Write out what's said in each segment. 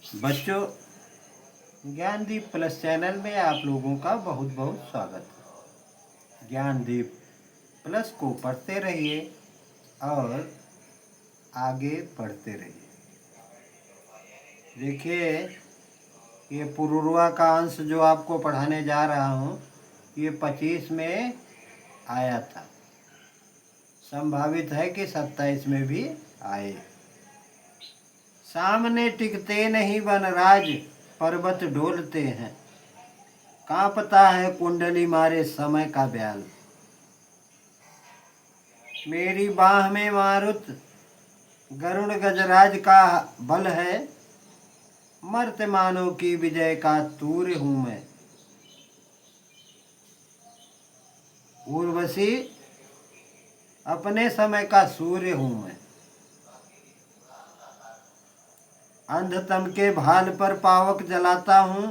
बच्चों, Gyandeep plus channel में आप लोगों का बहुत बहुत स्वागत है। ज्ञानदीप प्लस को पढ़ते रहिए और आगे बढ़ते रहिए। देखिए, ये पुरुरवा का अंश जो आपको पढ़ाने जा रहा हूँ, ये 25 में आया था। संभावित है कि 27 में भी आए। सामने टिकते नहीं वनराज, पर्वत डोलते हैं। कांपता है कुंडली मारे समय का ब्याल। मेरी बाह में मारुत गरुड़ गजराज का बल है। मर्त मानव की विजय का तूर्य हूं मैं। उर्वशी अपने समय का सूर्य हूं मैं। अंधतम के भाल पर पावक जलाता हूं।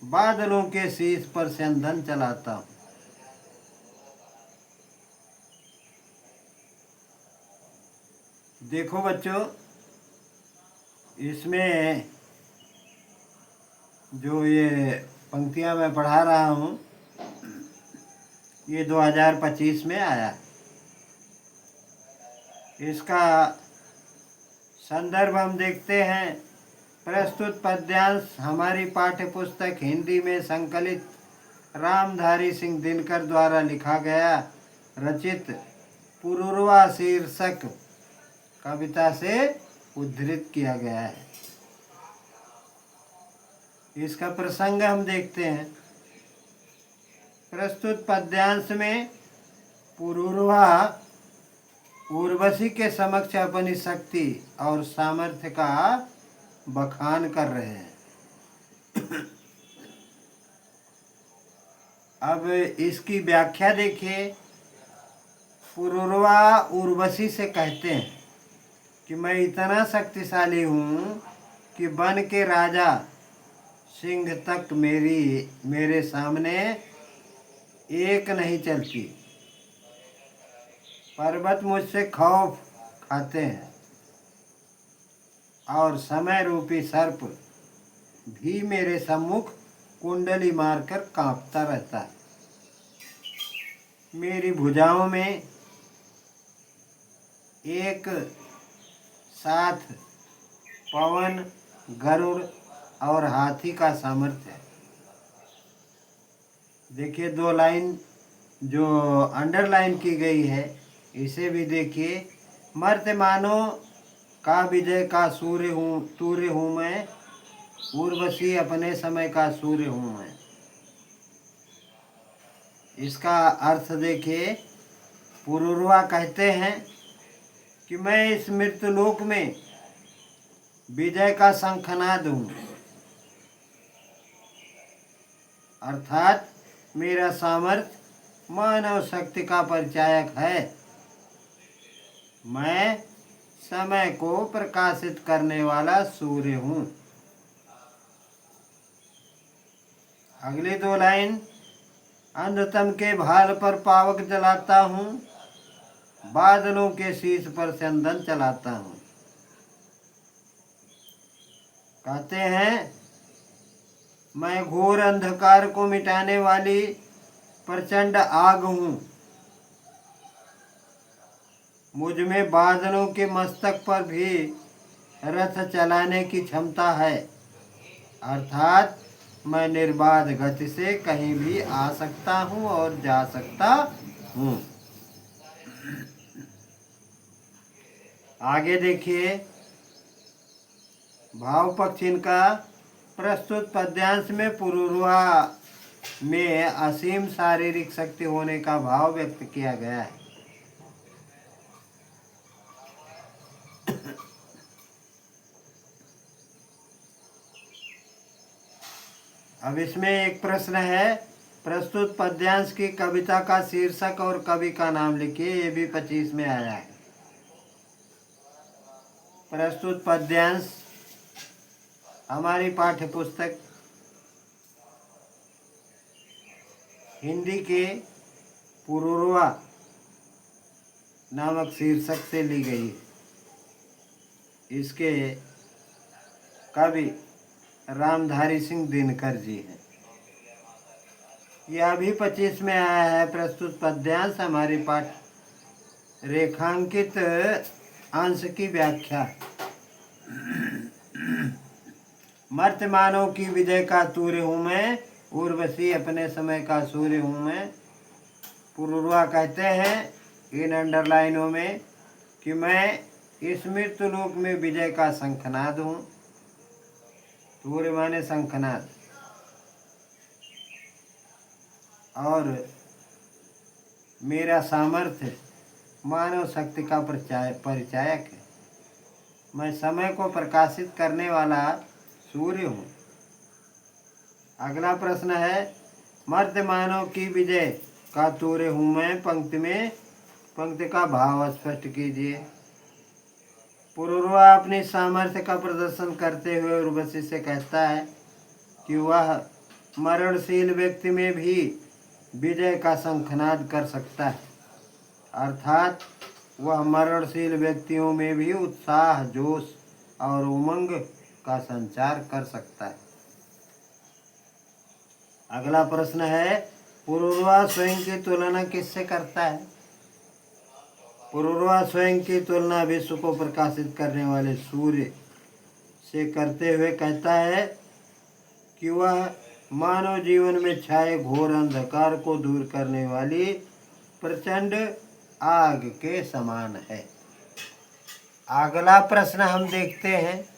बादलों के शीश पर चंदन चलाता हूं। देखो बच्चों, इसमें जो ये पंक्तियां मैं पढ़ा रहा हूं, ये 2025 में आया। इसका संदर्भ हम देखते हैं। प्रस्तुत पद्यांश हमारी पाठ्य पुस्तक हिंदी में संकलित रामधारी सिंह दिनकर द्वारा लिखा गया रचित पुरुरवा शीर्षक कविता से उद्धृत किया गया है। इसका प्रसंग हम देखते हैं। प्रस्तुत पद्यांश में पुरुरवा उर्वशी के समक्ष अपनी शक्ति और सामर्थ्य का बखान कर रहे हैं। अब इसकी व्याख्या देखिए। पुरुरवा उर्वशी से कहते हैं कि मैं इतना शक्तिशाली हूँ कि वन के राजा सिंह तक मेरे सामने एक नहीं चलती। पर्वत मुझसे खौफ खाते हैं और समय रूपी सर्प भी मेरे सम्मुख कुंडली मारकर कांपता रहता है। मेरी भुजाओं में एक साथ पवन, गरुड़ और हाथी का सामर्थ्य है। देखिए, 2 लाइन जो अंडरलाइन की गई है, इसे भी देखिए। मर्त मानो का विजय का तूर्य हूँ मैं। उर्वशी अपने समय का सूर्य हूँ मैं। इसका अर्थ देखिए। पुरुरवा कहते हैं कि मैं इस मृत्युलोक में विजय का शंखनाद हूँ, अर्थात मेरा सामर्थ्य मानव शक्ति का परिचायक है। मैं समय को प्रकाशित करने वाला सूर्य हूँ। अगली 2 लाइन। अंधतम के भाल पर पावक जलाता हूँ। बादलों के शीश पर चंदन चलाता हूँ। कहते हैं, मैं घोर अंधकार को मिटाने वाली प्रचंड आग हूँ। मुझ में बादलों के मस्तक पर भी रथ चलाने की क्षमता है, अर्थात मैं निर्बाध गति से कहीं भी आ सकता हूँ और जा सकता हूँ। आगे देखिए। भाव पक्ष इनका प्रस्तुत पद्यांश में पुरुरवा में असीम शारीरिक शक्ति होने का भाव व्यक्त किया गया है। अब इसमें एक प्रश्न है। प्रस्तुत पद्यांश की कविता का शीर्षक और कवि का नाम लिखिए। ये भी 25 में आया है। प्रस्तुत पद्यांश हमारी पाठ्य पुस्तक हिंदी के पुरुरवा नामक शीर्षक से ली गई है। इसके कवि रामधारी सिंह दिनकर जी हैं। यह अभी 25 में आया है। प्रस्तुत पद्यांश हमारी पाठ रेखांकित अंश की व्याख्या। मर्त्य मानव की विजय का सूर्य हूँ मैं, उर्वशी अपने समय का सूर्य हूँ मैं। पुरुरवा कहते हैं इन अंडरलाइनों में कि मैं इस मृत्यु लोक में विजय का शंखनाद हूँ। सूर्य माने शंखनाद। और मेरा सामर्थ्य मानव शक्ति का परिचायक है। मैं समय को प्रकाशित करने वाला सूर्य हूँ। अगला प्रश्न है, मर्त्य मानव की विजय का सूर्य हूँ मैं। पंक्ति का भाव स्पष्ट कीजिए। पुरुरवा अपनी सामर्थ्य का प्रदर्शन करते हुए उर्वशी से कहता है कि वह मरणशील व्यक्ति में भी विजय का शंखनाद कर सकता है, अर्थात वह मरणशील व्यक्तियों में भी उत्साह, जोश और उमंग का संचार कर सकता है। अगला प्रश्न है, पुरुरवा स्वयं की तुलना किससे करता है? पुरुरवा स्वयं की तुलना विश्व को प्रकाशित करने वाले सूर्य से करते हुए कहता है कि वह मानव जीवन में छाए घोर अंधकार को दूर करने वाली प्रचंड आग के समान है। अगला प्रश्न हम देखते हैं,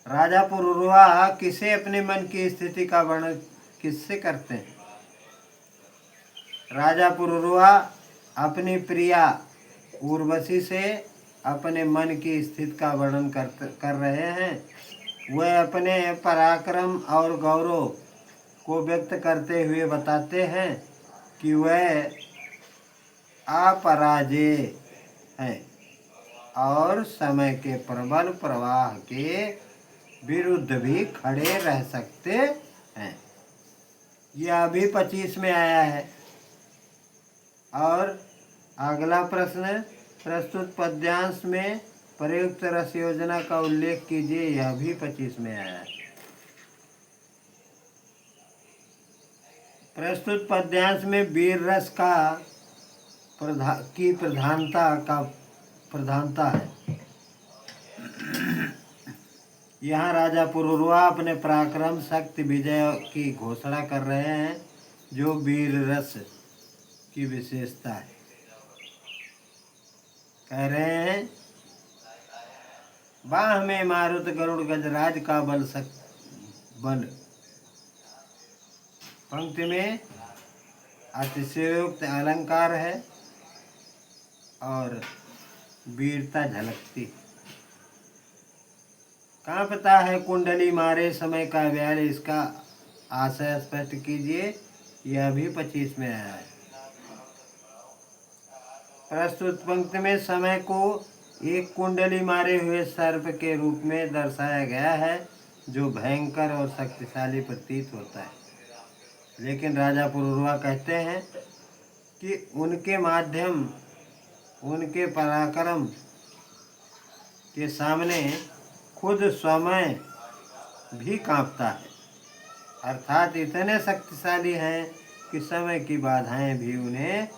राजा पुरुरवा किसे अपने मन की स्थिति का वर्णन किससे करते हैं? राजा पुरुरवा अपनी प्रिया उर्वशी से अपने मन की स्थिति का वर्णन कर रहे हैं। वह अपने पराक्रम और गौरव को व्यक्त करते हुए बताते हैं कि वह अपराजेय हैं और समय के प्रबल प्रवाह के विरुद्ध भी खड़े रह सकते हैं। यह अभी 25 में आया है। और अगला प्रश्न, प्रस्तुत पद्यांश में प्रयुक्त रस योजना का उल्लेख कीजिए। यह भी 25 में आया है। प्रस्तुत पद्यांश में वीर रस की प्रधानता है। यहाँ राजा पुरुरवा अपने पराक्रम, शक्ति, विजय की घोषणा कर रहे हैं, जो वीर रस की विशेषता है। कह रहे हैं, बाह में मारुत गरुड़ गजराज का बल। पंक्ति में अतिशयोक्त अलंकार है और वीरता झलकती। कांपता है कुंडली मारे समय का व्याल। इसका आशय स्पष्ट कीजिए। यह भी 25 में आया है। प्रस्तुत पंक्ति में समय को एक कुंडली मारे हुए सर्प के रूप में दर्शाया गया है, जो भयंकर और शक्तिशाली प्रतीत होता है। लेकिन राजा पुरुरवा कहते हैं कि उनके माध्यम, उनके पराक्रम के सामने खुद समय भी कांपता है, अर्थात इतने शक्तिशाली हैं कि समय की बाधाएं भी उन्हें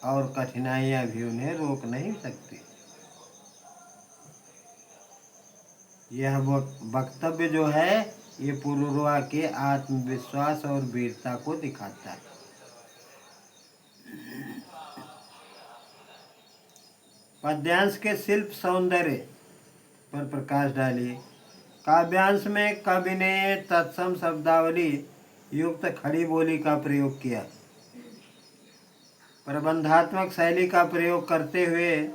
और कठिनाइयां भी उन्हें रोक नहीं सकती। यह वक्तव्य जो है ये पुरुरवा के आत्मविश्वास और वीरता को दिखाता है। पद्यांश के शिल्प सौंदर्य पर प्रकाश डालिए। काव्यांश में कवि ने तत्सम शब्दावली युक्त खड़ी बोली का प्रयोग किया। प्रबंधात्मक शैली का प्रयोग करते हुए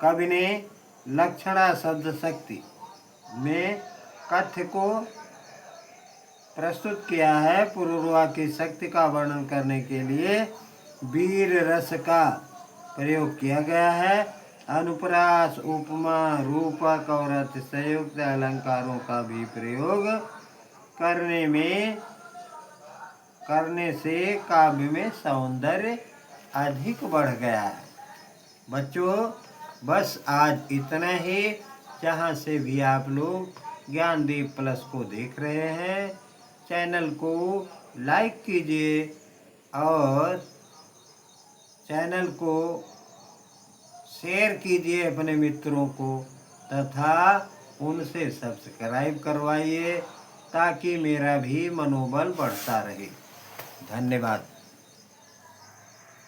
कवि ने लक्षणा शब्द शक्ति में कथ्य को प्रस्तुत किया है। पुरुरवा की शक्ति का वर्णन करने के लिए वीर रस का प्रयोग किया गया है। अनुप्रास, उपमा, रूपक और अतिशयोक्त अलंकारों का भी प्रयोग करने से काव्य में सौंदर्य अधिक बढ़ गया है। बच्चों, बस आज इतना ही। जहाँ से भी आप लोग ज्ञानदीप प्लस को देख रहे हैं, चैनल को लाइक कीजिए और चैनल को शेयर कीजिए अपने मित्रों को, तथा उनसे सब्सक्राइब करवाइए ताकि मेरा भी मनोबल बढ़ता रहे। धन्यवाद।